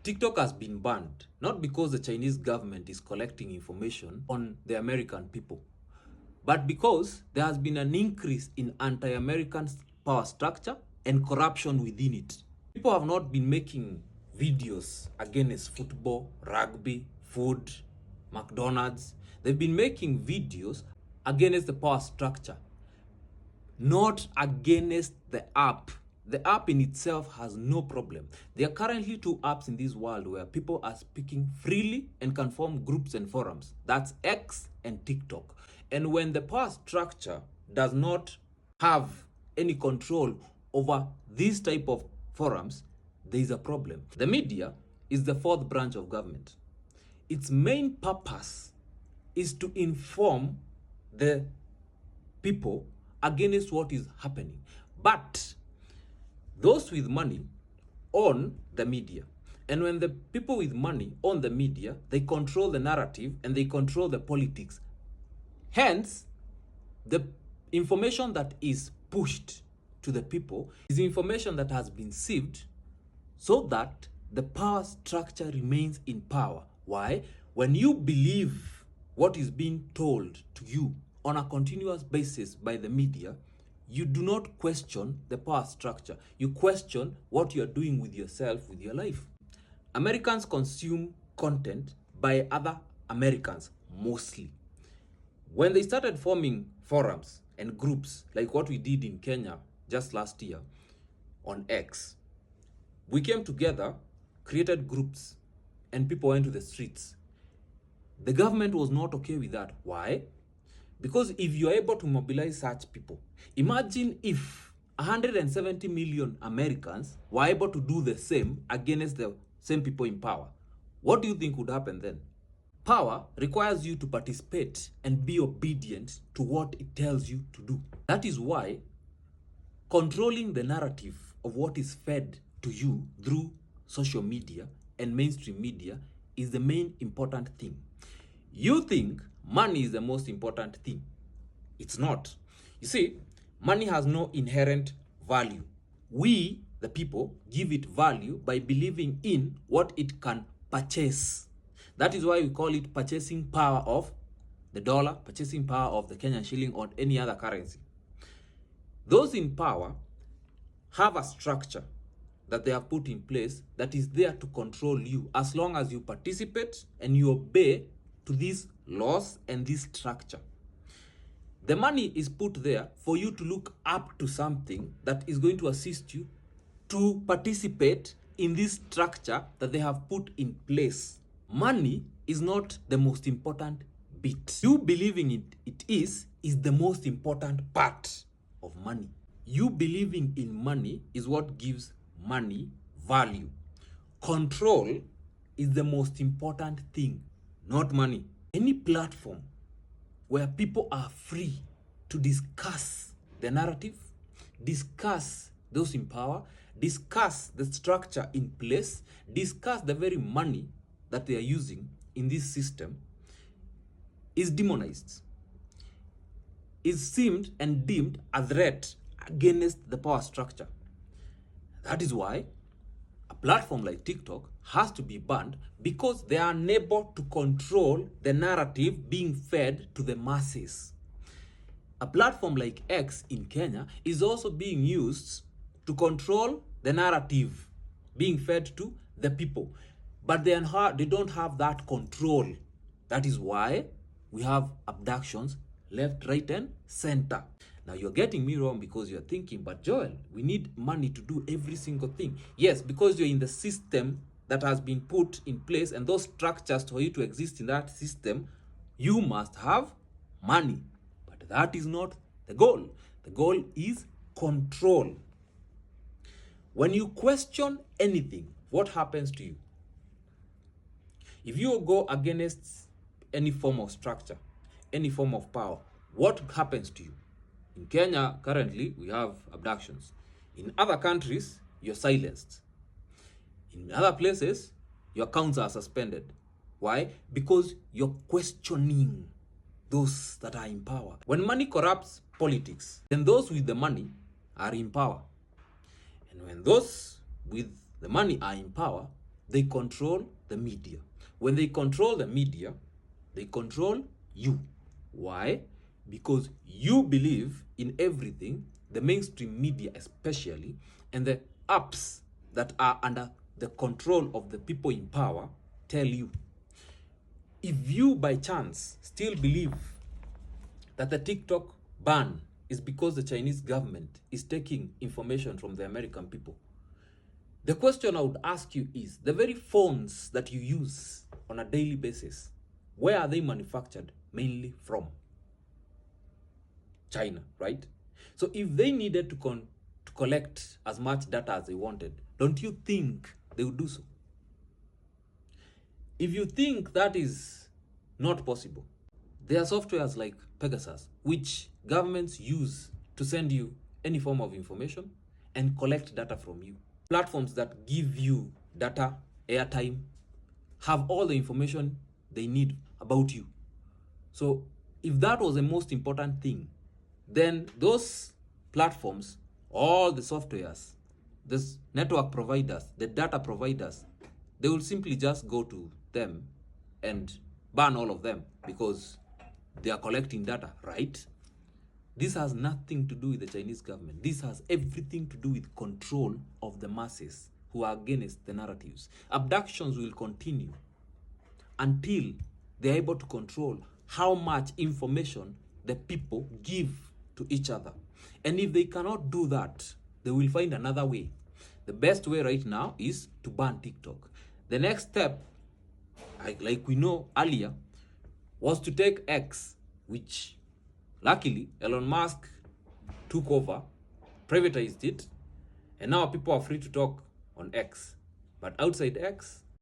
TikTok has been banned, not because the Chinese government is collecting information on the American people, but because there has been an increase in anti-American power structure and corruption within it. People have not been making videos against football, rugby, food, McDonald's. They've been making videos against the power structure, not against the app. The app in itself has no problem. There are currently two apps in this world where people are speaking freely and can form groups and forums. That's X and TikTok. And when the power structure does not have any control over these type of forums, there is a problem. The media is the fourth branch of government. Its main purpose is to inform the people against what is happening. But those with money own the media. And when the people with money own the media, they control the narrative and they control the politics. Hence, the information that is pushed to the people is information that has been sieved so that the power structure remains in power. Why? When you believe what is being told to you on a continuous basis by the media, you do not question the power structure. You question what you're doing with yourself, with your life. Americans consume content by other Americans mostly. When they started forming forums and groups like what we did in Kenya just last year on X, we came together, created groups, and people went to the streets. The government was not okay with that. Why? Because if you're able to mobilize such people, imagine if 170 million Americans were able to do the same against the same people in power. What do you think would happen then? Power requires you to participate and be obedient to what it tells you to do. That is why controlling the narrative of what is fed to you through social media and mainstream media is the main important thing. You think money is the most important thing. It's not. You see, money has no inherent value. We, the people, give it value by believing in what it can purchase. That is why we call it purchasing power of the dollar, purchasing power of the Kenyan shilling or any other currency. Those in power have a structure that they have put in place that is there to control you as long as you participate and you obey to these laws and this structure. The money is put there for you to look up to something that is going to assist you to participate in this structure that they have put in place. Money is not the most important bit. You believing it is the most important part of money. You believing in money is what gives money value. Control is the most important thing, not money. Any platform where people are free to discuss the narrative, discuss those in power, discuss the structure in place, discuss the very money that they are using in this system is demonized, is seemed and deemed a threat against the power structure. That is why a platform like TikTok has to be banned, because they are unable to control the narrative being fed to the masses. A platform like X in Kenya is also being used to control the narrative being fed to the people, but they don't have that control. That is why we have abductions left, right, and center. Now you're getting me wrong because you're thinking, but Joel, we need money to do every single thing. Yes, because you're in the system that has been put in place, and those structures for you to exist in that system, you must have money. But that is not the goal. The goal is control. When you question anything, what happens to you? If you go against any form of structure, any form of power, what happens to you? In Kenya, currently, we have abductions. In other countries, you're silenced. In other places, your accounts are suspended. Why? Because you're questioning those that are in power. When money corrupts politics, then those with the money are in power. And when those with the money are in power, They control the media. When they control the media, they control you. Why? Because you believe in everything the mainstream media especially and the apps that are under the control of the people in power tell you. If you by chance still believe that the TikTok ban is because the Chinese government is taking information from the American people, the question I would ask you is, the very phones that you use on a daily basis, where are they manufactured? Mainly from China, right? So if they needed to collect as much data as they wanted, don't you think they would do so? If you think that is not possible, there are softwares like Pegasus, which governments use to send you any form of information and collect data from you. Platforms that give you data, airtime, have all the information they need about you. So if that was the most important thing, then those platforms, all the softwares, this network providers, the data providers, they will simply just go to them and ban all of them because they are collecting data, right? This has nothing to do with the Chinese government. This has everything to do with control of the masses who are against the narratives. Abductions will continue until they are able to control how much information the people give to each other. And if they cannot do that, they will find another way. The best way right now is to ban TikTok. The next step, like we know earlier, was to take X, which luckily Elon Musk took over, privatized it, and now people are free to talk on X. But outside X,